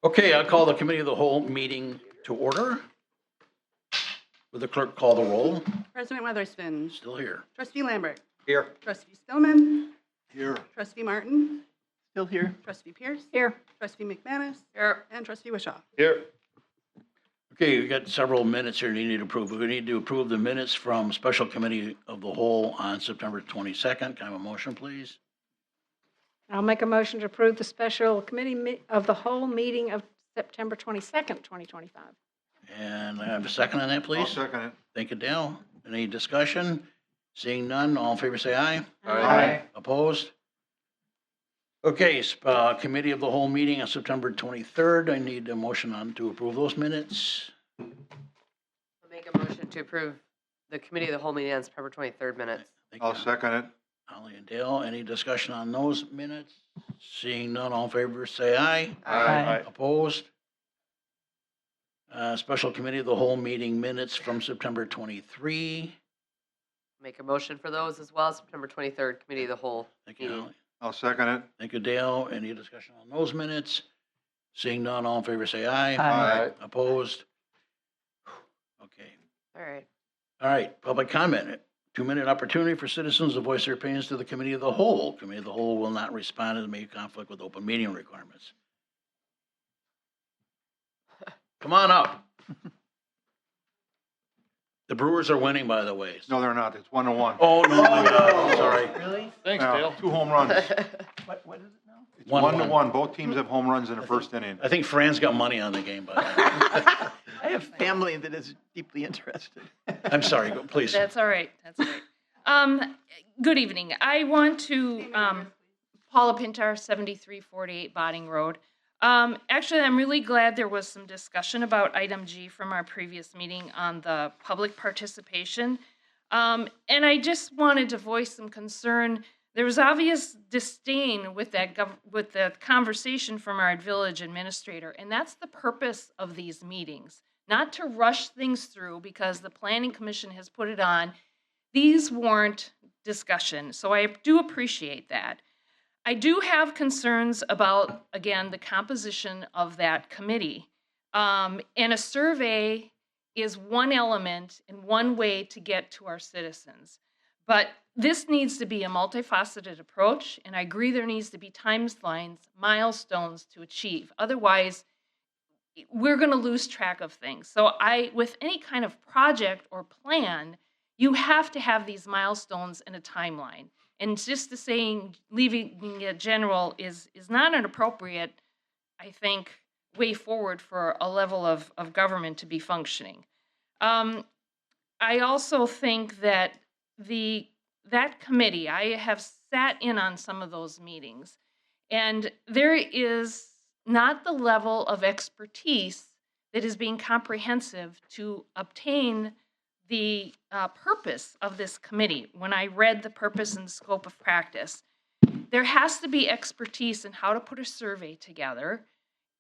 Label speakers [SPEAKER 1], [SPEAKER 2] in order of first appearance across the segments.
[SPEAKER 1] Okay, I'll call the committee of the whole meeting to order. Will the clerk call the roll?
[SPEAKER 2] President Weatherspoon.
[SPEAKER 1] Still here.
[SPEAKER 2] Trustee Lambert.
[SPEAKER 1] Here.
[SPEAKER 2] Trustee Stillman.
[SPEAKER 1] Here.
[SPEAKER 2] Trustee Martin.
[SPEAKER 3] Still here.
[SPEAKER 2] Trustee Pierce.
[SPEAKER 3] Here.
[SPEAKER 2] Trustee McManus. Here. And Trustee Wishaw.
[SPEAKER 1] Here. Okay, we got several minutes here we need to approve. We need to approve the minutes from special committee of the whole on September 22nd. Can I have a motion, please?
[SPEAKER 3] I'll make a motion to approve the special committee of the whole meeting of September 22nd, 2025.
[SPEAKER 1] And I have a second on that, please?
[SPEAKER 4] I'll second it.
[SPEAKER 1] Thank you, Dale. Any discussion? Seeing none, all in favor say aye.
[SPEAKER 4] Aye.
[SPEAKER 1] Opposed? Okay, committee of the whole meeting on September 23rd. I need a motion on to approve those minutes.
[SPEAKER 5] I'll make a motion to approve the committee of the whole meeting on September 23rd minutes.
[SPEAKER 1] Thank you,
[SPEAKER 4] I'll second it.
[SPEAKER 1] Holly and Dale. Any discussion on those minutes? Seeing none, all in favor say aye.
[SPEAKER 4] Aye.
[SPEAKER 1] Opposed? Special committee of the whole meeting minutes from September 23.
[SPEAKER 5] Make a motion for those as well, September 23rd, committee of the whole.
[SPEAKER 1] Thank you, Holly.
[SPEAKER 4] I'll second it.
[SPEAKER 1] Thank you, Dale. Any discussion on those minutes? Seeing none, all in favor say aye.
[SPEAKER 4] Aye.
[SPEAKER 1] Opposed? Okay.
[SPEAKER 5] All right.
[SPEAKER 1] All right, public comment. 2-minute opportunity for citizens to voice their opinions to the committee of the whole. Committee of the whole will not respond as may conflict with open meeting requirements. Come on up. The Brewers are winning, by the way.
[SPEAKER 4] No, they're not. It's 1-1.
[SPEAKER 1] Oh, no, my God, sorry.
[SPEAKER 3] Really?
[SPEAKER 4] Thanks, Dale. 2 home runs.
[SPEAKER 3] What is it now?
[SPEAKER 4] It's
[SPEAKER 1] 1-1.
[SPEAKER 4] 1-1. Both teams have home runs in the first inning.
[SPEAKER 1] I think Fran's got money on the game, by the way.
[SPEAKER 6] I have family that is deeply interested.
[SPEAKER 1] I'm sorry, go, please.
[SPEAKER 7] That's all right. That's all right. Good evening. I want to, Paula Pintar, 7348 Botting Road. Actually, I'm really glad there was some discussion about item G from our previous meeting on the public participation. And I just wanted to voice some concern. There was obvious disdain with with the conversation from our village administrator, and that's the purpose of these meetings. Not to rush things through because the planning commission has put it on. These warrant discussion, so I do appreciate that. I do have concerns about, again, the composition of that committee. And a survey is one element and one way to get to our citizens. But this needs to be a multifaceted approach, and I agree there needs to be timelines, milestones to achieve. Otherwise, we're going to lose track of things. So with any kind of project or plan, you have to have these milestones and a timeline. And just to saying, leaving it general is not an appropriate, I think, way forward for a level of government to be functioning. I also think that that committee, I have sat in on some of those meetings, and there is not the level of expertise that is being comprehensive to obtain the purpose of this committee. When I read the purpose and scope of practice, there has to be expertise in how to put a survey together,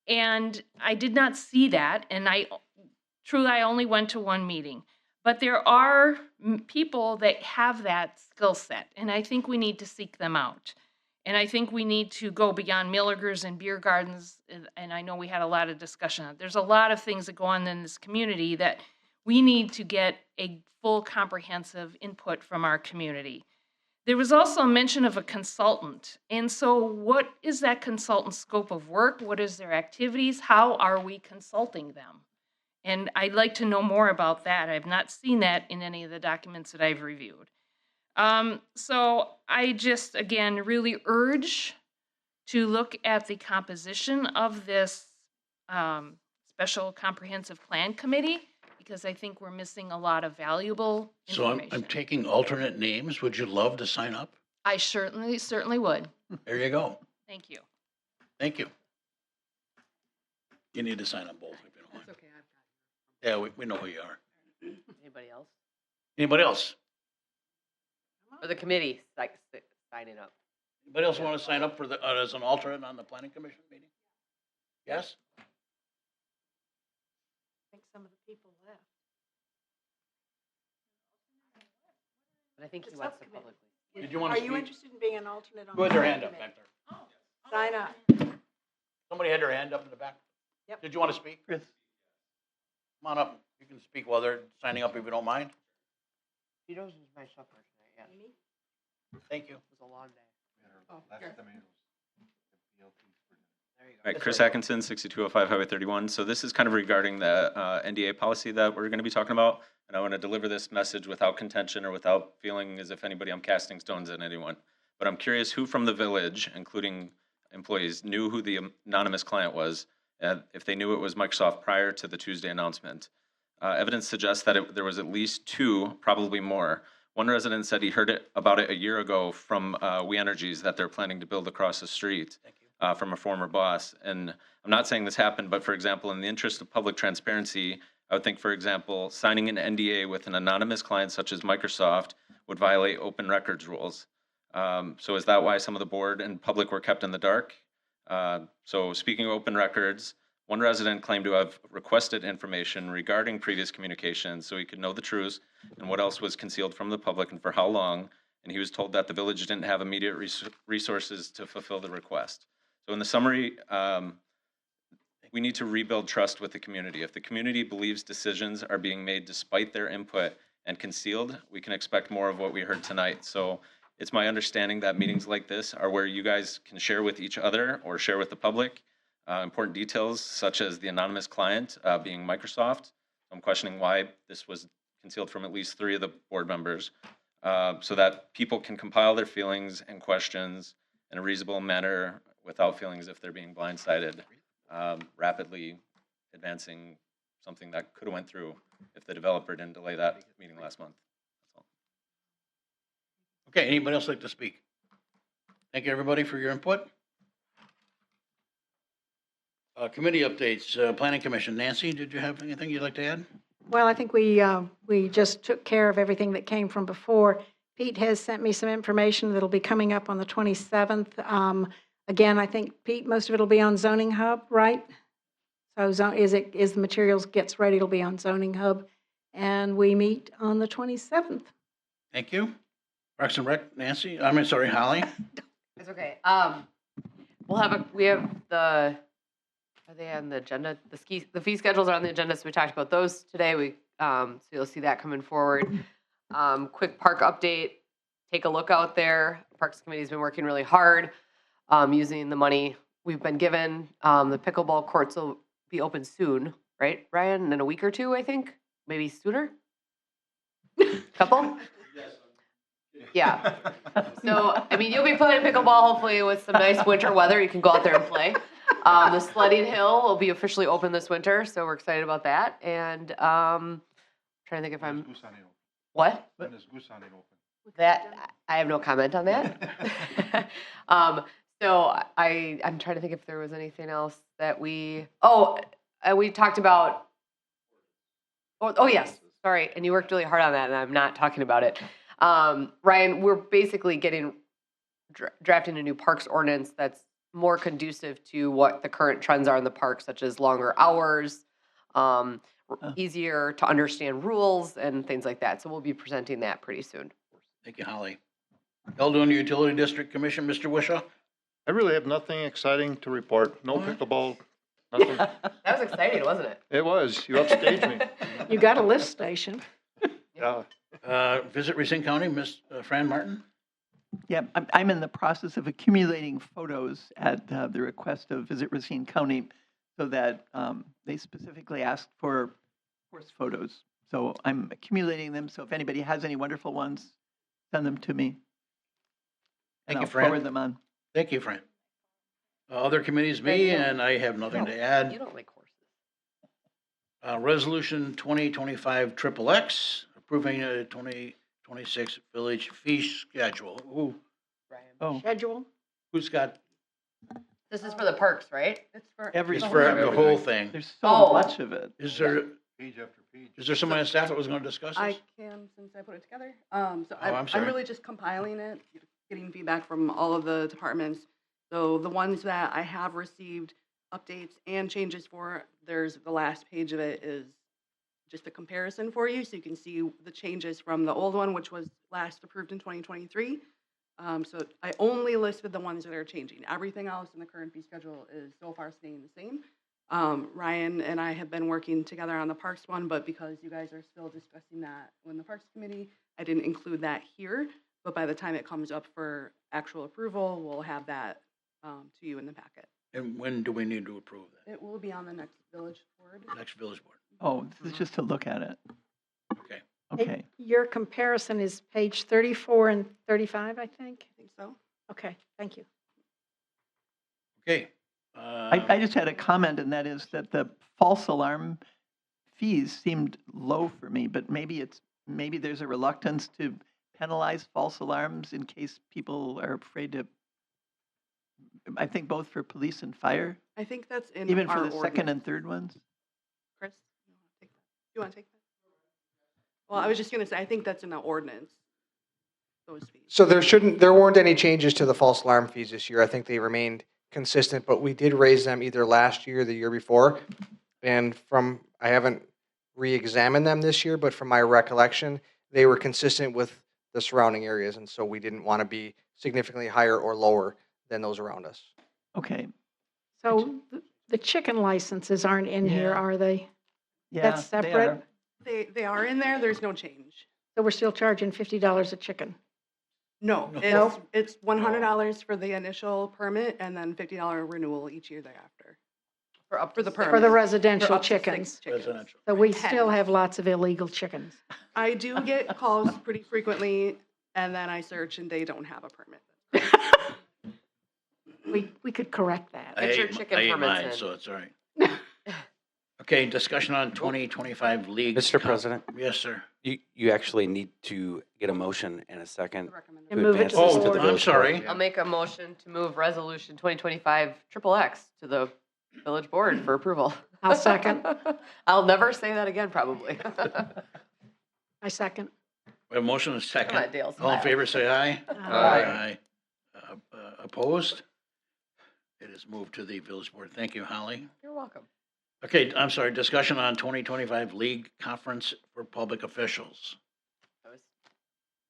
[SPEAKER 7] and I did not see that, and I only went to one meeting. But there are people that have that skill set, and I think we need to seek them out. And I think we need to go beyond Milligers and beer gardens, and I know we had a lot of discussion on it. There's a lot of things that go on in this community that we need to get a full comprehensive input from our community. There was also a mention of a consultant. And so what is that consultant's scope of work? What is their activities? How are we consulting them? And I'd like to know more about that. I've not seen that in any of the documents that I've reviewed. So I just, again, really urge to look at the composition of this special comprehensive plan committee, because I think we're missing a lot of valuable
[SPEAKER 1] So
[SPEAKER 7] information.
[SPEAKER 1] I'm taking alternate names. Would you love to sign up?
[SPEAKER 7] I certainly would.
[SPEAKER 1] There you go.
[SPEAKER 7] Thank you.
[SPEAKER 1] Thank you. You need to sign up both if you don't mind.
[SPEAKER 5] That's okay.
[SPEAKER 1] Yeah, we know who you are.
[SPEAKER 5] Anybody else?
[SPEAKER 1] Anybody else?
[SPEAKER 5] Or the committee signing up?
[SPEAKER 1] Anybody else want to sign up for as an alternate on the planning commission meeting? Yes?
[SPEAKER 3] I think some of the people left.
[SPEAKER 5] But I think he
[SPEAKER 3] The
[SPEAKER 5] wants to
[SPEAKER 3] subcommittee.
[SPEAKER 5] publicly.
[SPEAKER 1] Did you want
[SPEAKER 2] Are
[SPEAKER 1] to
[SPEAKER 2] you
[SPEAKER 1] speak?
[SPEAKER 2] interested in being an alternate on?
[SPEAKER 1] Who had
[SPEAKER 2] the
[SPEAKER 1] their hand up
[SPEAKER 2] committee?
[SPEAKER 1] back there?
[SPEAKER 2] Sign up.
[SPEAKER 1] Somebody had their hand up in the back.
[SPEAKER 3] Yep.
[SPEAKER 1] Did you want to speak?
[SPEAKER 6] Chris,
[SPEAKER 1] Come on up. You can speak while they're signing up if you don't mind.
[SPEAKER 5] Cheetos is my supper tonight, yeah.
[SPEAKER 1] Thank you.
[SPEAKER 5] It was a long day. There you go.
[SPEAKER 8] All right, Chris Atkinson, 6205 Highway 31. So this is kind of regarding the NDA policy that we're going to be talking about. And I want to deliver this message without contention or without feeling as if I'm casting stones at anyone. But I'm curious who from the village, including employees, knew who the anonymous client was, if they knew it was Microsoft prior to the Tuesday announcement. Evidence suggests that there was at least two, probably more. One resident said he heard about it a year ago from We Energies that they're planning to build across the street from a former boss. And I'm not saying this happened, but for example, in the interest of public transparency, I would think, for example, signing an NDA with an anonymous client such as Microsoft would violate open records rules. So is that why some of the board and public were kept in the dark? So speaking of open records, one resident claimed to have requested information regarding previous communications so he could know the truth and what else was concealed from the public and for how long. And he was told that the village didn't have immediate resources to fulfill the request. So in the summary, we need to rebuild trust with the community. If the community believes decisions are being made despite their input and concealed, we can expect more of what we heard tonight. So it's my understanding that meetings like this are where you guys can share with each other or share with the public important details, such as the anonymous client being Microsoft. I'm questioning why this was concealed from at least 3 of the board members, so that people can compile their feelings and questions in a reasonable manner without feeling as if they're being blindsided, rapidly advancing something that could have went through if the developer didn't delay that meeting last month. That's all.
[SPEAKER 1] Okay, anybody else like to speak? Thank you, everybody, for your input. Committee updates, Planning Commission. Nancy, did you have anything you'd like to add?
[SPEAKER 3] Well, I think we just took care of everything that came from before. Pete has sent me some information that'll be coming up on the 27th. Again, I think, Pete, most of it'll be on Zoning Hub, right? So is the materials gets ready, it'll be on Zoning Hub. And we meet on the 27th.
[SPEAKER 1] Thank you. Parks and Rec, Nancy, Holly.
[SPEAKER 5] It's okay. Are they on the agenda? The fee schedules are on the agenda, so we talked about those today. So you'll see that coming forward. Quick park update. Take a look out there. Parks Committee's been working really hard, using the money we've been given. The pickleball courts will be open soon, right, Ryan? In a week or two, I think, maybe sooner. Couple. Yeah. So, I mean, you'll be playing pickleball hopefully with some nice winter weather. You can go out there and play. The sledding hill will be officially open this winter, so we're excited about that. And trying to think if I'm what?
[SPEAKER 4] When is Goose Hunting open?
[SPEAKER 5] That I have no comment on that. So I'm trying to think if there was anything else that we talked about. Oh yes, sorry. And you worked really hard on that, and I'm not talking about it. Ryan, we're basically drafting a new parks ordinance that's more conducive to what the current trends are in the park, such as longer hours, easier to understand rules and things like that. So we'll be presenting that pretty soon.
[SPEAKER 1] Thank you, Holly. Eldon Utility District Commission, Mr. Wishaw.
[SPEAKER 9] I really have nothing exciting to report. No pickleball, nothing.
[SPEAKER 5] That was exciting, wasn't it?
[SPEAKER 9] It was. You upstaged me.
[SPEAKER 3] You got a lift station.
[SPEAKER 9] Yeah.
[SPEAKER 1] Visit Racine County, Miss Fran Martin.
[SPEAKER 6] yeah, I'm in the process of accumulating photos at the request of Visit Racine County so that they specifically asked for horse photos. So I'm accumulating them. So if anybody has any wonderful ones, send them to me.
[SPEAKER 1] Thank
[SPEAKER 6] And
[SPEAKER 1] you,
[SPEAKER 6] I'll
[SPEAKER 1] Fran.
[SPEAKER 6] forward them on.
[SPEAKER 1] Thank you, Fran. Other committees, me, and I have nothing to
[SPEAKER 5] You
[SPEAKER 1] add.
[SPEAKER 5] don't like horses.
[SPEAKER 1] Resolution 2025 XXX, approving a 2026 village fee schedule.
[SPEAKER 5] Ryan.
[SPEAKER 6] Oh,
[SPEAKER 3] Schedule.
[SPEAKER 1] Who's got,
[SPEAKER 5] This is for the parks, right?
[SPEAKER 2] It's for.
[SPEAKER 6] every,
[SPEAKER 1] it's for the whole thing.
[SPEAKER 6] there's so
[SPEAKER 5] Oh.
[SPEAKER 6] much of it.
[SPEAKER 1] Is there,
[SPEAKER 4] Page after page.
[SPEAKER 1] is there someone on staff that was going to discuss
[SPEAKER 2] I
[SPEAKER 1] this?
[SPEAKER 2] can, since I put it together.
[SPEAKER 1] I'm sorry.
[SPEAKER 2] I'm really just compiling it, getting feedback from all of the departments. So the ones that I have received updates and changes for, there's the last page of it is just a comparison for you, so you can see the changes from the old one, which was last approved in 2023. So I only listed the ones that are changing. Everything else in the current fee schedule is so far staying the same. Ryan and I have been working together on the Parks one, but because you guys are still discussing that in the Parks Committee, I didn't include that here. But by the time it comes up for actual approval, we'll have that to you in the packet.
[SPEAKER 1] And when do we need to approve that?
[SPEAKER 2] It will be on the next village board.
[SPEAKER 1] Next village board.
[SPEAKER 6] Oh, this is just to look at it.
[SPEAKER 1] Okay.
[SPEAKER 6] Okay.
[SPEAKER 3] Your comparison is page 34 and 35, I think?
[SPEAKER 2] I think so.
[SPEAKER 3] Okay, thank you.
[SPEAKER 1] Okay.
[SPEAKER 6] I just had a comment, and that is that the false alarm fees seemed low for me, but maybe there's a reluctance to penalize false alarms in case people are afraid to, I think both for police and fire,
[SPEAKER 2] I think that's in
[SPEAKER 6] even
[SPEAKER 2] our
[SPEAKER 6] for the second
[SPEAKER 2] ordinance.
[SPEAKER 6] and third ones.
[SPEAKER 2] Chris, you want to take that? Well, I was just going to say, I think that's in the ordinance, those fees.
[SPEAKER 10] So there weren't any changes to the false alarm fees this year. I think they remained consistent, but we did raise them either last year or the year before. And I haven't re-examined them this year, but from my recollection, they were consistent with the surrounding areas. And so we didn't want to be significantly higher or lower than those around us.
[SPEAKER 6] Okay.
[SPEAKER 3] So the chicken licenses aren't in here,
[SPEAKER 6] Yeah.
[SPEAKER 3] are they?
[SPEAKER 6] Yeah,
[SPEAKER 3] That's
[SPEAKER 6] they
[SPEAKER 3] separate?
[SPEAKER 6] are.
[SPEAKER 2] They are in there, there's no change.
[SPEAKER 3] So we're still charging $50 a chicken?
[SPEAKER 2] No,
[SPEAKER 1] No.
[SPEAKER 2] it's $100 for the initial permit and then $50 renewal each year thereafter. For the
[SPEAKER 3] For
[SPEAKER 2] permit.
[SPEAKER 3] the
[SPEAKER 2] For
[SPEAKER 3] residential
[SPEAKER 2] up to 6
[SPEAKER 3] chickens?
[SPEAKER 2] chickens.
[SPEAKER 1] Residential.
[SPEAKER 3] So we
[SPEAKER 2] 10.
[SPEAKER 3] still have lots of illegal chickens?
[SPEAKER 2] I do get calls pretty frequently, and then I search and they don't have a permit.
[SPEAKER 3] We could correct that.
[SPEAKER 1] I
[SPEAKER 5] Get your
[SPEAKER 1] ate
[SPEAKER 5] chicken
[SPEAKER 1] I ate
[SPEAKER 5] permits
[SPEAKER 1] mine,
[SPEAKER 5] in.
[SPEAKER 1] so it's all right. Okay, discussion on 2025 league.
[SPEAKER 11] Mr. President,
[SPEAKER 1] Yes, sir.
[SPEAKER 11] you actually need to get a motion and a second.
[SPEAKER 2] Recommended.
[SPEAKER 3] And
[SPEAKER 11] to
[SPEAKER 3] move it
[SPEAKER 11] advance
[SPEAKER 3] to the
[SPEAKER 11] this
[SPEAKER 1] Oh,
[SPEAKER 3] board.
[SPEAKER 11] the
[SPEAKER 1] I'm
[SPEAKER 11] village
[SPEAKER 1] sorry.
[SPEAKER 11] board.
[SPEAKER 5] I'll make a motion to move resolution 2025 XXX to the village board for approval.
[SPEAKER 3] I'll second.
[SPEAKER 5] I'll never say that again, probably.
[SPEAKER 3] I second.
[SPEAKER 1] We have a motion and a second.
[SPEAKER 5] Come on, Dale,
[SPEAKER 1] All in
[SPEAKER 5] smile.
[SPEAKER 1] favor, say aye.
[SPEAKER 5] Aye.
[SPEAKER 1] Opposed? It is moved to the village board. Thank you, Holly.
[SPEAKER 5] You're welcome.
[SPEAKER 1] Okay, I'm sorry, discussion on 2025 league conference for public officials.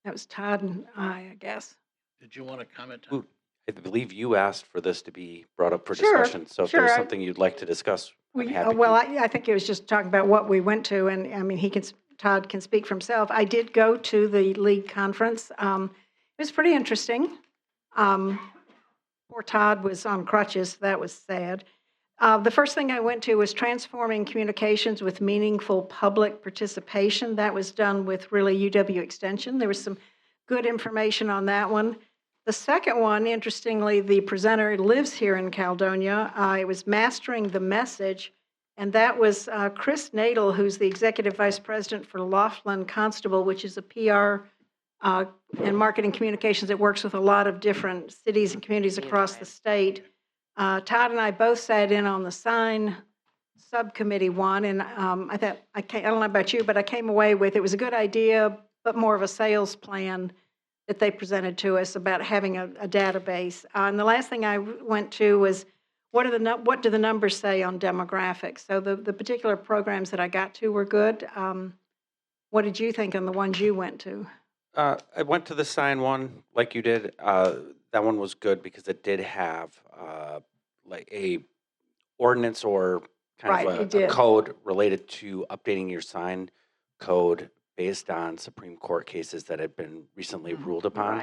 [SPEAKER 3] That was Todd and I guess.
[SPEAKER 1] Did you want to comment? on-
[SPEAKER 11] Ooh, I believe you asked for this to be brought up for
[SPEAKER 3] Sure,
[SPEAKER 11] discussion. So if
[SPEAKER 3] sure,
[SPEAKER 11] there's
[SPEAKER 3] I-
[SPEAKER 11] something you'd like to discuss, I'm happy
[SPEAKER 3] Well,
[SPEAKER 11] to.
[SPEAKER 3] I think it was just talking about what we went to, and I mean, Todd can speak for himself. I did go to the league conference. It was pretty interesting. Poor Todd was on crutches. That was sad. The first thing I went to was Transforming Communications with Meaningful Public Participation. That was done with really UW Extension. There was some good information on that one. The second one, interestingly, the presenter lives here in Caledonia. It was Mastering the Message, and that was Chris Nadel, who's the Executive Vice President for Laughlin Constable, which is a PR and marketing communications that works with a lot of different cities and communities across the state. Todd and I both sat in on the sign subcommittee one, and I thought, I don't know about you, but I came away with, it was a good idea, but more of a sales plan that they presented to us about having a database. And the last thing I went to was, what do the numbers say on demographics? So the particular programs that I got to were good. What did you think on the ones you went to?
[SPEAKER 11] I went to the sign one like you did. That one was good because it did have like a ordinance or kind
[SPEAKER 3] Right,
[SPEAKER 11] of
[SPEAKER 3] it
[SPEAKER 11] a
[SPEAKER 3] did.
[SPEAKER 11] code related to updating your sign code based on Supreme Court cases that had been recently ruled upon.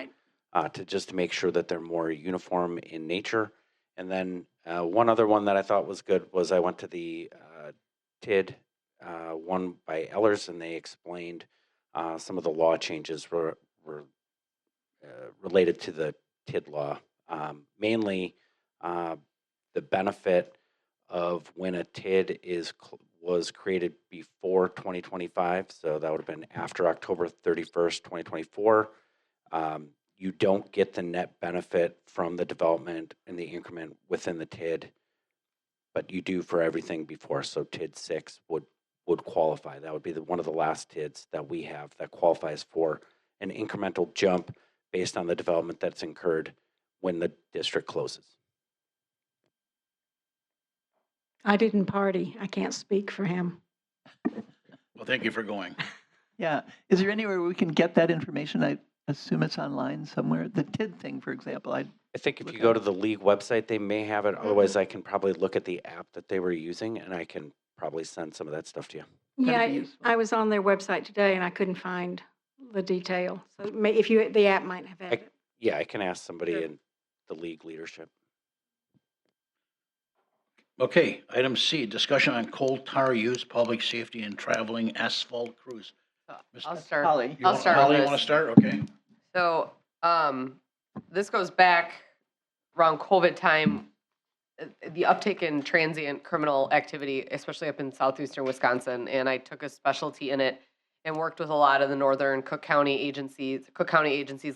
[SPEAKER 3] Right.
[SPEAKER 11] To make sure that they're more uniform in nature. And then one other one that I thought was good was I went to the TID one by Ellers, and they explained some of the law changes were related to the TID law. Mainly the benefit of when a TID was created before 2025, so that would have been after October 31st, 2024. You don't get the net benefit from the development and the increment within the TID, but you do for everything before. So TID 6 would qualify. That would be one of the last TIDs that we have that qualifies for an incremental jump based on the development that's incurred when the district closes.
[SPEAKER 3] I didn't party. I can't speak for him.
[SPEAKER 1] Well, thank you for going.
[SPEAKER 6] Yeah. Is there anywhere we can get that information? I assume it's online somewhere. The TID thing, for example,
[SPEAKER 11] I think if
[SPEAKER 6] look
[SPEAKER 11] you go
[SPEAKER 6] at
[SPEAKER 11] to
[SPEAKER 6] it.
[SPEAKER 11] the league website, they may have it. Otherwise, I can probably look at the app that they were using and I can probably send some of that stuff to you.
[SPEAKER 3] Yeah,
[SPEAKER 6] That'd be useful.
[SPEAKER 3] I was on their website today and I couldn't find the detail. So if you, the app might have had it.
[SPEAKER 11] Yeah, I can ask somebody
[SPEAKER 3] Sure.
[SPEAKER 11] in the league leadership.
[SPEAKER 1] Okay, item C, discussion on coal tar use, public safety and traveling asphalt crews.
[SPEAKER 5] I'll
[SPEAKER 1] Mr.
[SPEAKER 5] start.
[SPEAKER 6] Holly.
[SPEAKER 5] I'll start
[SPEAKER 1] Holly,
[SPEAKER 5] with
[SPEAKER 1] you want
[SPEAKER 5] this.
[SPEAKER 1] to start? Okay.
[SPEAKER 5] So, this goes back around COVID time, the uptick in transient criminal activity, especially up in southeastern Wisconsin, and I took a specialty in it and worked with a lot of the northern Cook County agencies,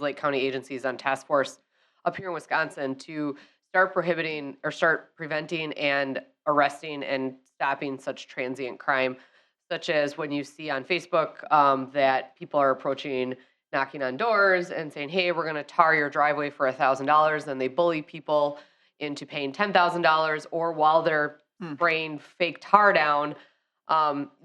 [SPEAKER 5] Lake County agencies on task force up here in Wisconsin to start preventing and arresting and stopping such transient crime, such as when you see on Facebook that people are approaching, knocking on doors and saying, hey, we're going to tar your driveway for $1,000, and they bully people into paying $10,000, or while they're spraying fake tar down,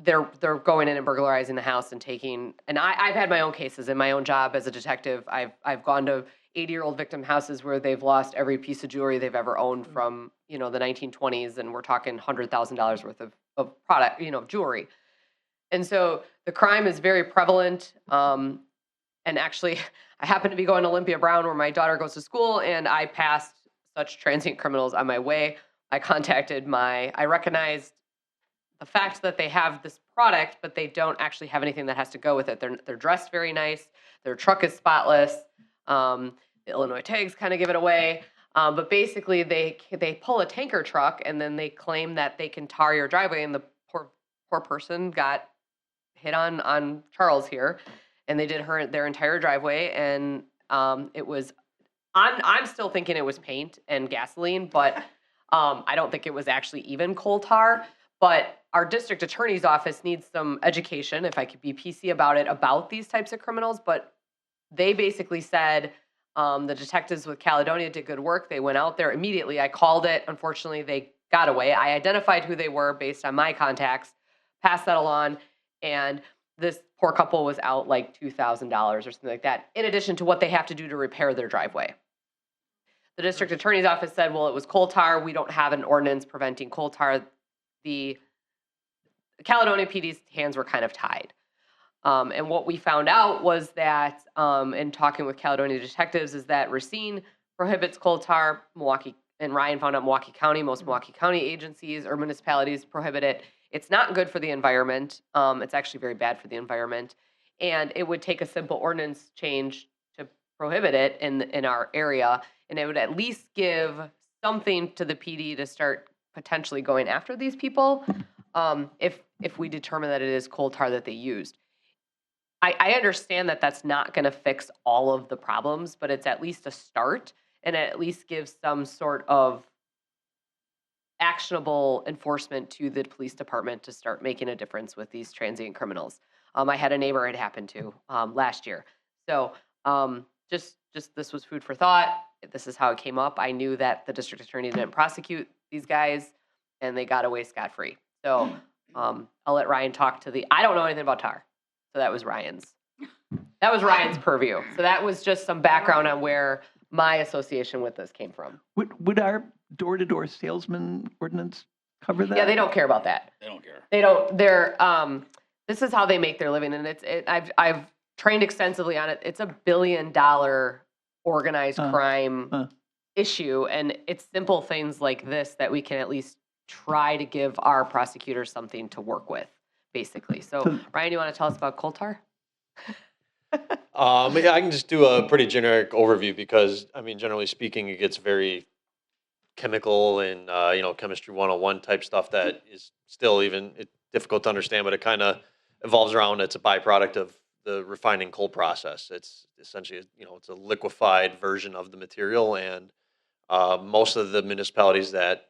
[SPEAKER 5] they're going in and burglarizing the house and taking. And I've had my own cases in my own job as a detective. I've gone to 80-year-old victim houses where they've lost every piece of jewelry they've ever owned from the 1920s, and we're talking $100,000 worth of product, jewelry. And so the crime is very prevalent. And actually, I happen to be going to Olympia Brown, where my daughter goes to school, and I passed such transient criminals on my way. I recognized the fact that they have this product, but they don't actually have anything that has to go with it. They're dressed very nice. Their truck is spotless. The Illinois tags kind of give it away. But basically, they pull a tanker truck, and then they claim that they can tar your driveway, and the poor person got hit on Charles here, and they did their entire driveway, and it was. I'm still thinking it was paint and gasoline, but I don't think it was actually even coal tar. But our district attorney's office needs some education, if I could be PC about it, about these types of criminals. But they basically said the detectives with Caledonia did good work. They went out there immediately. I called it. Unfortunately, they got away. I identified who they were based on my contacts, passed that along, and this poor couple was out like $2,000 or something like that, in addition to what they have to do to repair their driveway. The district attorney's office said, well, it was coal tar. We don't have an ordinance preventing coal tar. The Caledonia PD's hands were kind of tied. And what we found out was that, in talking with Caledonia detectives, is that Racine prohibits coal tar. Milwaukee, and Ryan found out Milwaukee County, most Milwaukee County agencies or municipalities prohibit it. It's not good for the environment. It's actually very bad for the environment. And it would take a simple ordinance change to prohibit it in our area. And it would at least give something to the PD to start potentially going after these people if we determine that it is coal tar that they used. I understand that that's not going to fix all of the problems, but it's at least a start, and it at least gives some sort of actionable enforcement to the police department to start making a difference with these transient criminals. I had a neighbor it happened to last year. So just this was food for thought. This is how it came up. I knew that the district attorney didn't prosecute these guys, and they got away scot-free. So I'll let Ryan talk to I don't know anything about tar. So that was Ryan's purview. So that was just some background on where my association with this came from.
[SPEAKER 6] Would our door-to-door salesman ordinance cover that?
[SPEAKER 5] Yeah, they don't care about that.
[SPEAKER 1] They don't care.
[SPEAKER 5] They don't. This is how they make their living, and I've trained extensively on it. It's $1 billion organized crime issue, and it's simple things like this that we can at least try to give our prosecutors something to work with, basically. So, Ryan, you want to tell us about coal tar?
[SPEAKER 12] Yeah, I can just do a pretty generic overview because, I mean, generally speaking, it gets very chemical and, chemistry 101 type stuff that is still difficult to understand, but it kind of evolves around. It's a byproduct of the refining coal process. It's essentially, it's a liquefied version of the material, and most of the municipalities that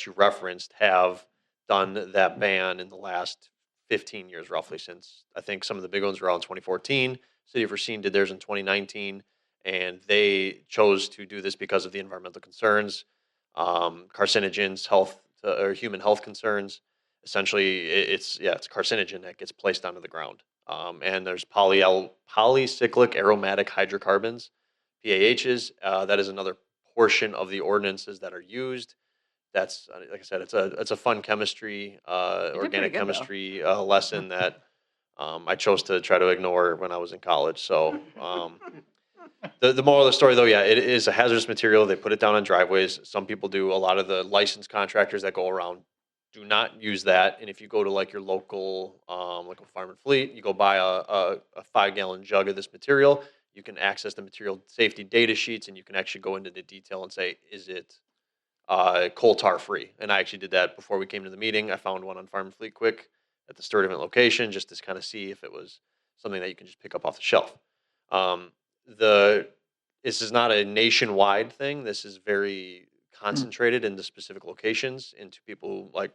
[SPEAKER 12] you referenced have done that ban in the last 15 years, roughly, since I think some of the big ones were out in 2014. City of Racine did theirs in 2019, and they chose to do this because of the environmental concerns, carcinogens, or human health concerns. Essentially, it's a carcinogen that gets placed onto the ground. And there's polycyclic aromatic hydrocarbons, PAHs. That is another portion of the ordinances that are used. That's, like I said, it's a fun chemistry,
[SPEAKER 5] pretty
[SPEAKER 12] organic
[SPEAKER 5] good, though.
[SPEAKER 12] chemistry lesson that I chose to try to ignore when I was in college. So the moral of the story, though, yeah, it is a hazardous material. They put it down on driveways. Some people do. A lot of the licensed contractors that go around do not use that. And if you go to like your local, like a Farm and Fleet, you go buy a 5-gallon jug of this material, you can access the material safety data sheets, and you can actually go into the detail and say, is it coal tar free? And I actually did that before we came to the meeting. I found one on Farm and Fleet quick at the Sturt event location just to kind of see if it was something that you can just pick up off the shelf. This is not a nationwide thing. This is very concentrated into specific locations, into people like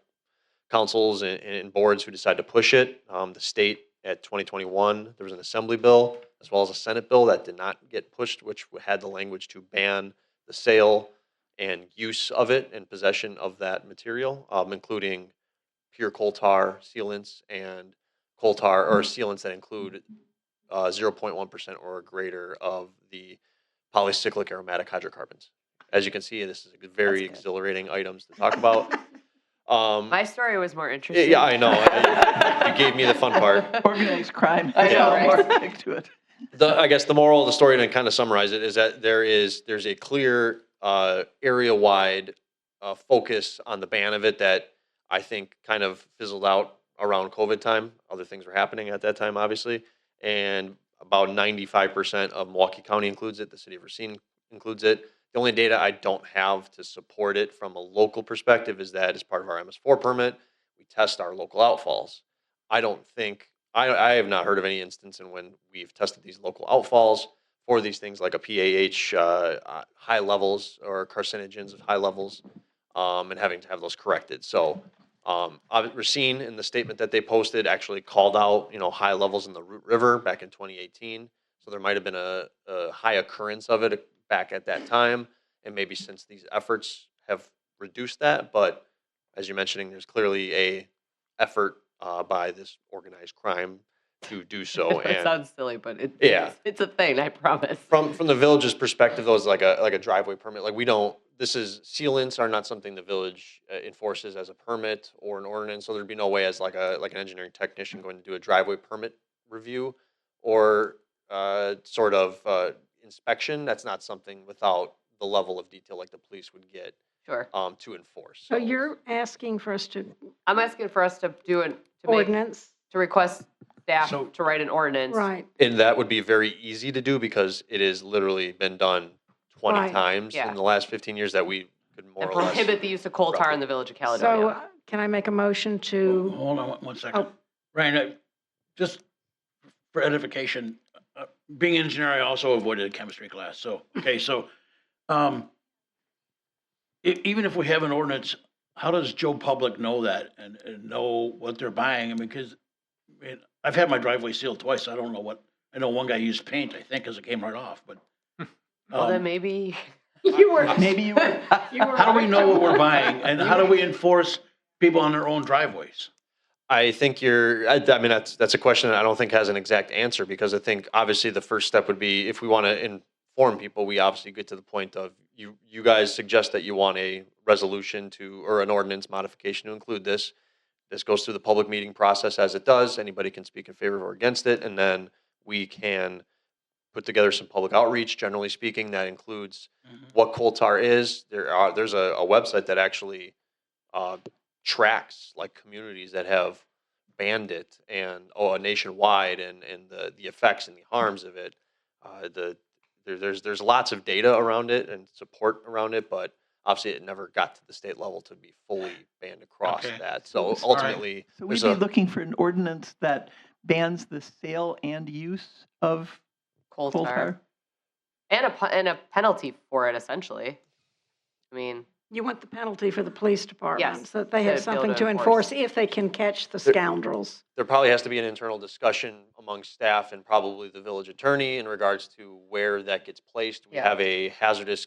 [SPEAKER 12] councils and boards who decide to push it. The state at 2021, there was an assembly bill as well as a Senate bill that did not get pushed, which had the language to ban the sale and use of it and possession of that material, including pure coal tar sealants and coal tar or sealants that include 0.1% or greater of the polycyclic aromatic hydrocarbons. As you can see, this is a very
[SPEAKER 5] That's good.
[SPEAKER 12] exhilarating items to talk about.
[SPEAKER 5] My story was more interesting.
[SPEAKER 12] Yeah, I know. You gave me the fun part.
[SPEAKER 6] Organized crime.
[SPEAKER 5] I know, right?
[SPEAKER 6] More stick to it.
[SPEAKER 12] I guess the moral of the story, to kind of summarize it, is that there's a clear area-wide focus on the ban of it that I think kind of fizzled out around COVID time. Other things were happening at that time, obviously, and about 95% of Milwaukee County includes it. The city of Racine includes it. The only data I don't have to support it from a local perspective is that as part of our MS4 permit, we test our local outfalls. I don't think, I have not heard of any instance in when we've tested these local outfalls for these things like a PAH high levels or carcinogens of high levels, and having to have those corrected. So Racine, in the statement that they posted, actually called out, high levels in the Root River back in 2018. So there might have been a high occurrence of it back at that time, and maybe since these efforts have reduced that. But as you're mentioning, there's clearly a effort by this organized crime to do so.
[SPEAKER 5] It
[SPEAKER 12] And
[SPEAKER 5] sounds silly, but
[SPEAKER 12] Yeah.
[SPEAKER 5] it's a thing, I promise.
[SPEAKER 12] from the village's perspective, though, it's like a driveway permit. Like sealants are not something the village enforces as a permit or an ordinance. So there'd be no way as like an engineering technician going to do a driveway permit review or sort of inspection. That's not something without the level of detail like the police would get
[SPEAKER 5] Sure.
[SPEAKER 12] to enforce.
[SPEAKER 3] So you're asking for us to
[SPEAKER 5] I'm asking for us to do it,
[SPEAKER 3] ordinance,
[SPEAKER 5] to request staff
[SPEAKER 1] So-
[SPEAKER 5] to write an ordinance.
[SPEAKER 3] right?
[SPEAKER 12] And that would be very easy to do because it has literally been done 20
[SPEAKER 3] Right.
[SPEAKER 12] times
[SPEAKER 5] Yeah.
[SPEAKER 12] in the last 15 years that we could more
[SPEAKER 5] And
[SPEAKER 12] or less.
[SPEAKER 5] prohibit the use of coal tar in the village of
[SPEAKER 3] So
[SPEAKER 5] Caledonia.
[SPEAKER 3] can I make a motion to,
[SPEAKER 1] Hold on one second.
[SPEAKER 3] Oh.
[SPEAKER 1] Ryan, just for edification, being an engineer, I also avoided a chemistry class. So, okay, so even if we have an ordinance, how does Joe Public know that and know what they're buying? I mean, because I've had my driveway sealed twice. I don't know I know one guy used paint, I think, because it came right off, but.
[SPEAKER 5] Well, then maybe.
[SPEAKER 3] you were,
[SPEAKER 6] Maybe you were.
[SPEAKER 1] How do we know what we're buying and how do we enforce people on their own driveways?
[SPEAKER 12] I think I mean, that's a question that I don't think has an exact answer because I think obviously the first step would be if we want to inform people, we obviously get to the point of you guys suggest that you want a resolution or an ordinance modification to include this. This goes through the public meeting process as it does. Anybody can speak in favor or against it. And then we can put together some public outreach, generally speaking, that includes what coal tar is. There's a website that actually tracks like communities that have banned it and nationwide and the effects and the harms of it. There's lots of data around it and support around it, but obviously it never got to the state level to be fully banned across
[SPEAKER 1] Okay.
[SPEAKER 12] that. So
[SPEAKER 1] All right.
[SPEAKER 12] ultimately,
[SPEAKER 6] So we'd
[SPEAKER 12] there's
[SPEAKER 6] be
[SPEAKER 12] a
[SPEAKER 6] looking for an ordinance that bans the sale and use of
[SPEAKER 5] Coal
[SPEAKER 6] coal
[SPEAKER 5] tar.
[SPEAKER 6] tar.
[SPEAKER 5] And a penalty for it, essentially. I mean,
[SPEAKER 3] you want the penalty for the police department,
[SPEAKER 5] Yes,
[SPEAKER 3] so that they
[SPEAKER 5] to
[SPEAKER 3] have
[SPEAKER 5] be able
[SPEAKER 3] something
[SPEAKER 5] to
[SPEAKER 3] to
[SPEAKER 5] enforce.
[SPEAKER 3] enforce if they can catch the scoundrels.
[SPEAKER 12] there probably has to be an internal discussion among staff and probably the village attorney in regards to where that gets placed. We
[SPEAKER 5] Yeah.
[SPEAKER 12] have a hazardous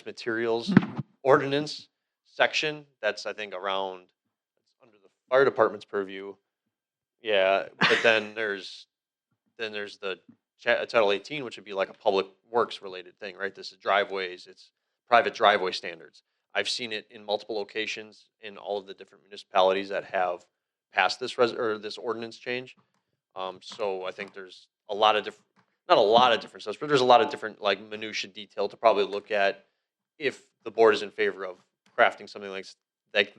[SPEAKER 12] materials ordinance section that's, I think, around, it's under the fire department's purview. Yeah, but then there's the Title 18, which would be like a public works related thing, right? This is driveways, it's private driveway standards. I've seen it in multiple locations in all of the different municipalities that have passed this or this ordinance change. So I think there's a lot of different, not a lot of different stuff, but there's a lot of different like minutia detail to probably look at. If the board is in favor of crafting something like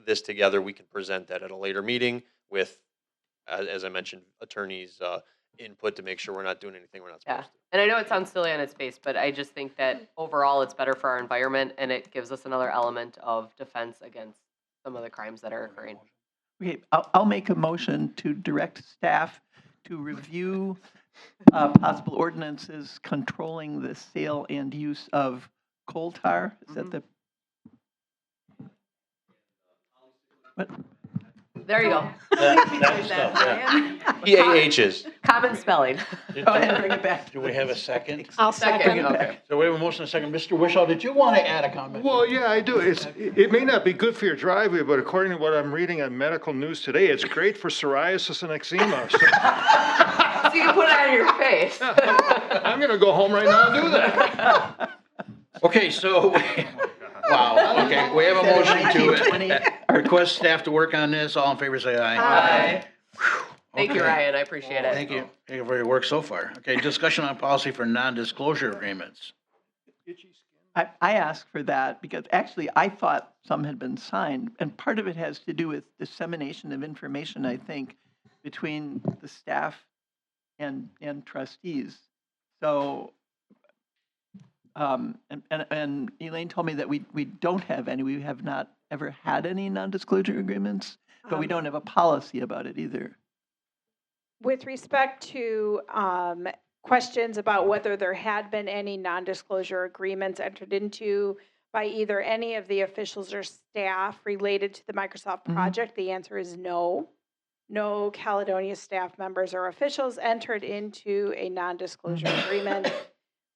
[SPEAKER 12] this together, we can present that at a later meeting with, as I mentioned, attorneys' input to make sure we're not doing anything we're not
[SPEAKER 5] Yeah,
[SPEAKER 12] supposed to.
[SPEAKER 5] and I know it sounds silly on its face, but I just think that overall it's better for our environment and it gives us another element of defense against some of the crimes that are occurring.
[SPEAKER 6] Okay, I'll make a motion to direct staff to review possible ordinances controlling the sale and use of coal tar. Is that the? What?
[SPEAKER 5] There you go.
[SPEAKER 1] That stuff, yeah.
[SPEAKER 12] PAHs.
[SPEAKER 5] Common spelling.
[SPEAKER 6] Go ahead and bring it back.
[SPEAKER 1] Do we have a second?
[SPEAKER 3] I'll
[SPEAKER 5] Second,
[SPEAKER 3] second.
[SPEAKER 5] okay.
[SPEAKER 1] So we have a motion and a second. Mr. Wishaw, did you want to add a comment?
[SPEAKER 9] Well, yeah, I do. It may not be good for your driveway, but according to what I'm reading on medical news today, it's great for psoriasis and eczema. So
[SPEAKER 5] So you can put it on your face.
[SPEAKER 9] I'm gonna go home right now and do that.
[SPEAKER 1] Okay, so, wow, okay, we have a motion to request staff to work on this. All in favor, say aye.
[SPEAKER 5] Aye. Thank you,
[SPEAKER 1] Okay.
[SPEAKER 5] Ryan. I appreciate it.
[SPEAKER 1] Thank you. Thank you for your work so far. Okay, discussion on policy for non-disclosure agreements.
[SPEAKER 6] I asked for that because actually I thought some had been signed, and part of it has to do with dissemination of information, I think, between the staff and trustees. So, and Elaine told me that we don't have any. We have not ever had any non-disclosure agreements, but we don't have a policy about it either.
[SPEAKER 13] With respect to questions about whether there had been any non-disclosure agreements entered into by either any of the officials or staff related to the Microsoft project, the answer is no. No Caledonia staff members or officials entered into a non-disclosure agreement.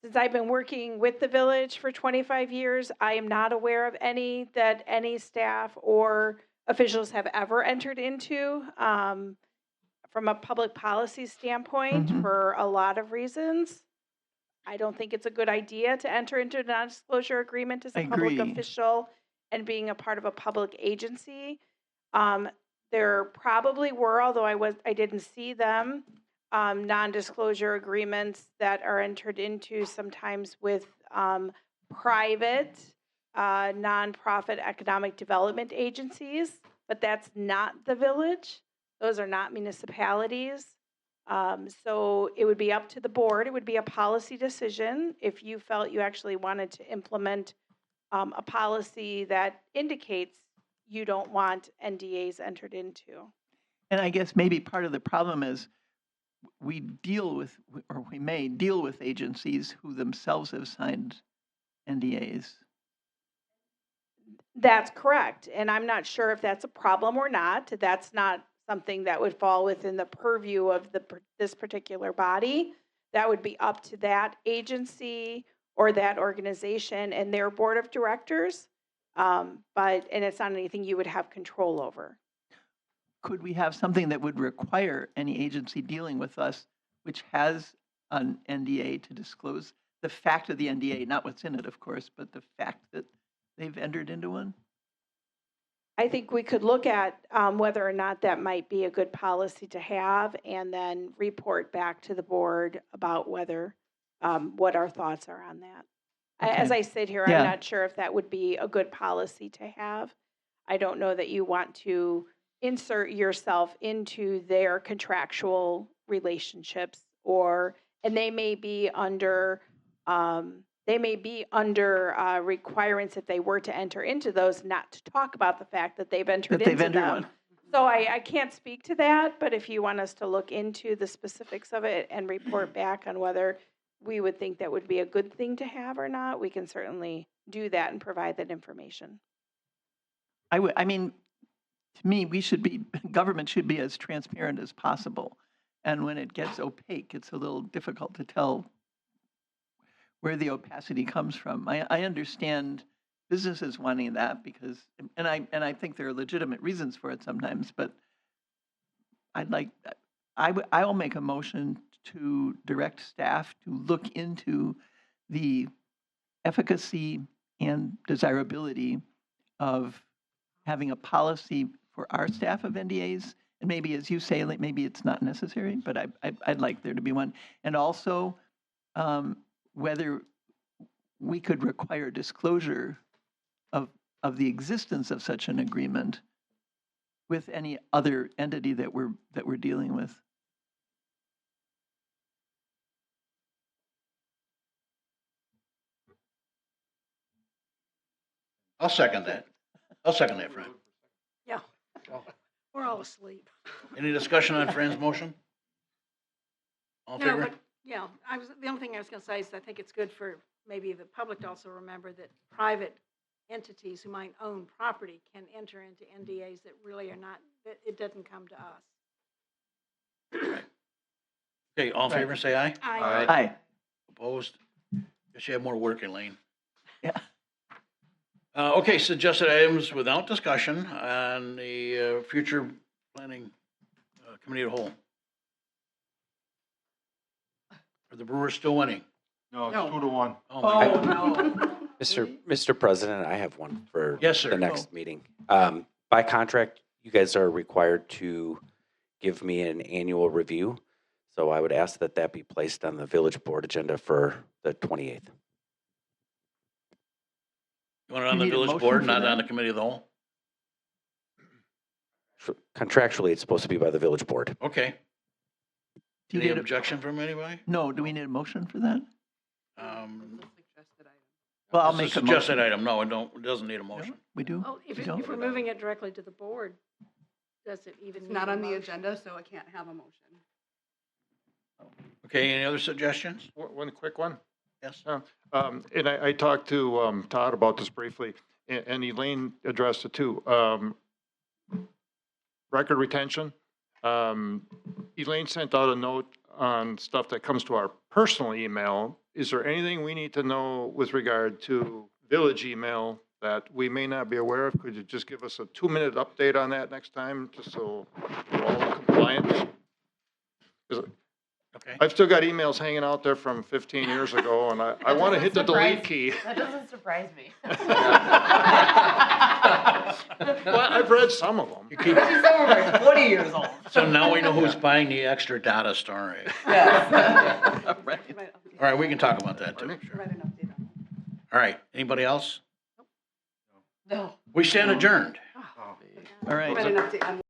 [SPEAKER 13] Since I've been working with the village for 25 years, I am not aware of any that any staff or officials have ever entered into. From a public policy standpoint, for a lot of reasons, I don't think it's a good idea to enter into a non-disclosure agreement as a public
[SPEAKER 6] Agree.
[SPEAKER 13] official and being a part of a public agency. There probably were, although I didn't see them, non-disclosure agreements that are entered into sometimes with private nonprofit economic development agencies, but that's not the village. Those are not municipalities. So it would be up to the board. It would be a policy decision if you felt you actually wanted to implement a policy that indicates you don't want NDAs entered into.
[SPEAKER 6] And I guess maybe part of the problem is we deal with, or we may deal with agencies who themselves have signed NDAs.
[SPEAKER 13] That's correct. And I'm not sure if that's a problem or not. That's not something that would fall within the purview of this particular body. That would be up to that agency or that organization and their board of directors. And it's not anything you would have control over.
[SPEAKER 6] Could we have something that would require any agency dealing with us, which has an NDA, to disclose the fact of the NDA, not what's in it, of course, but the fact that they've entered into one?
[SPEAKER 13] I think we could look at whether or not that might be a good policy to have and then report back to the board about whether, what our thoughts are on that. As I sit here,
[SPEAKER 6] Yeah.
[SPEAKER 13] I'm not sure if that would be a good policy to have. I don't know that you want to insert yourself into their contractual relationships and they may be under requirements if they were to enter into those, not to talk about the fact that they've entered into them.
[SPEAKER 6] one.
[SPEAKER 13] So I can't speak to that, but if you want us to look into the specifics of it and report back on whether we would think that would be a good thing to have or not, we can certainly do that and provide that information.
[SPEAKER 6] I mean, to me, government should be as transparent as possible. And when it gets opaque, it's a little difficult to tell where the opacity comes from. I understand businesses wanting that because, and I think there are legitimate reasons for it sometimes, but I'll make a motion to direct staff to look into the efficacy and desirability of having a policy for our staff of NDAs. And maybe, as you say, like, maybe it's not necessary, but I'd like there to be one. And also, whether we could require disclosure of the existence of such an agreement with any other entity that we're dealing with.
[SPEAKER 1] I'll second that. I'll second that, Fran.
[SPEAKER 3] Yeah. We're all asleep.
[SPEAKER 1] Any discussion on Fran's motion? All in
[SPEAKER 3] No,
[SPEAKER 1] favor?
[SPEAKER 3] but, yeah, the only thing I was gonna say is I think it's good for maybe the public to also remember that private entities who might own property can enter into NDAs that really are not, that it doesn't come to us.
[SPEAKER 1] Okay, all in favor, say aye.
[SPEAKER 6] Aye.
[SPEAKER 1] Opposed? Guess you have more work, Elaine.
[SPEAKER 6] Yeah.
[SPEAKER 1] Okay, suggested items without discussion on the future planning committee of the whole. Are the Brewers still winning?
[SPEAKER 4] No, it's 2-1.
[SPEAKER 1] Oh, my God.
[SPEAKER 2] no.
[SPEAKER 11] Mr. President, I have one for
[SPEAKER 1] Yes, sir.
[SPEAKER 11] the next meeting. By contract, you guys are required to give me an annual review. So I would ask that that be placed on the village board agenda for the 28th.
[SPEAKER 1] You want it on the
[SPEAKER 6] You need a
[SPEAKER 1] village
[SPEAKER 6] motion
[SPEAKER 1] board,
[SPEAKER 6] for
[SPEAKER 1] not
[SPEAKER 6] that?
[SPEAKER 1] on the committee of the whole?
[SPEAKER 11] Contractually, it's supposed to be by the village board.
[SPEAKER 1] Okay.
[SPEAKER 6] Do you
[SPEAKER 1] Any
[SPEAKER 6] get a-
[SPEAKER 1] objection from anybody?
[SPEAKER 6] No, do we need a motion for that?
[SPEAKER 2] Suggested item.
[SPEAKER 6] Well, I'll
[SPEAKER 1] It's a
[SPEAKER 6] make a
[SPEAKER 1] suggested
[SPEAKER 6] motion.
[SPEAKER 1] item. No, it doesn't need a
[SPEAKER 6] No,
[SPEAKER 1] motion.
[SPEAKER 6] we do?
[SPEAKER 3] Oh, if
[SPEAKER 6] We
[SPEAKER 3] it-
[SPEAKER 6] don't?
[SPEAKER 3] if we're moving it directly to the board, does it even
[SPEAKER 2] It's
[SPEAKER 3] need
[SPEAKER 2] not
[SPEAKER 3] a
[SPEAKER 2] on the
[SPEAKER 3] motion?
[SPEAKER 2] agenda, so it can't have a motion.
[SPEAKER 1] Okay, any other suggestions?
[SPEAKER 9] One quick one.
[SPEAKER 1] Yes.
[SPEAKER 9] And I talked to Todd about this briefly, and Elaine addressed it too. Record retention. Elaine sent out a note on stuff that comes to our personal email. Is there anything we need to know with regard to village email that we may not be aware of? Could you just give us a 2-minute update on that next time, just so we're all in compliance? 'Cause
[SPEAKER 1] Okay.
[SPEAKER 9] I've still got emails hanging out there from 15 years ago, and I want to hit the delete key.
[SPEAKER 5] That doesn't surprise me.
[SPEAKER 9] Well, I've read some of them.
[SPEAKER 1] You keep,
[SPEAKER 5] Some of them are 20 years old.
[SPEAKER 1] so now we know who's buying the extra data story.
[SPEAKER 5] Yes.
[SPEAKER 1] All right, we can talk about that too.
[SPEAKER 2] Provide an update on
[SPEAKER 1] All right, anybody else?
[SPEAKER 5] No.
[SPEAKER 1] We stand adjourned.
[SPEAKER 6] All right.
[SPEAKER 2] Provide an update on